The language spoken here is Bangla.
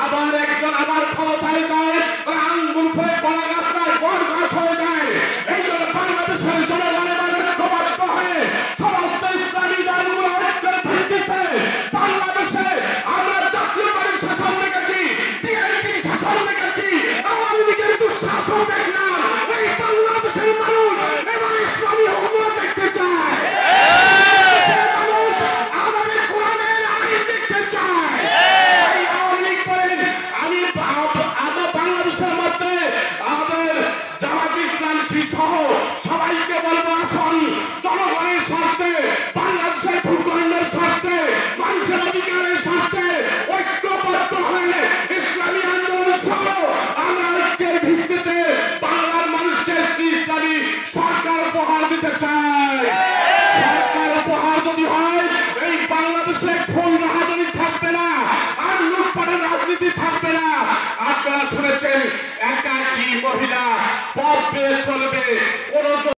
আবার একজন আবার ক্ষমতায় যায়, আঙ্গুল ফেলে কলা গাছটায় বট গাছ হয়ে যায়। এই জন্য বাংলাদেশের জনগণের ঐক্যবদ্ধ হয়ে সমস্ত ইসলামী দলগুলো ঐক্যের ভিত্তিতে বাংলাদেশে আমরা জাতীয়তাবাদী শাসন দেখেছি, বিএনপি শাসন দেখেছি, আওয়ামী লীগের দুঃশাসন দেখলাম। এই বাংলাদেশের মানুষ এবার ইসলামী হুকুমত দেখতে চায়, মানুষ আমাদের কোরআনের আইন দেখতে চায়। এই আওয়ামী লীগ বলেন, আমরা বাংলাদেশের মধ্যে আমাদের জামাত ইসলাম সহ সবাইকে বলবো, আসুন জনগণের স্বার্থে, বাংলাদেশের ভূখণ্ডের স্বার্থে, মানুষের অধিকারের স্বার্থে ঐক্যবদ্ধ হয়ে ইসলামী আন্দোলন সহ আমরা ঐক্যের ভিত্তিতে বাংলার মানুষকে ইসলামী সরকার উপহার দিতে চাই। সরকার উপহার যদি হয়, এই বাংলাদেশে খুন রাহাজানি থাকবে না, আর লুটপাটের রাজনীতি থাকবে না। আপনারা শুনেছেন, একাকী মহিলা পথ পেয়ে চলবে, কোন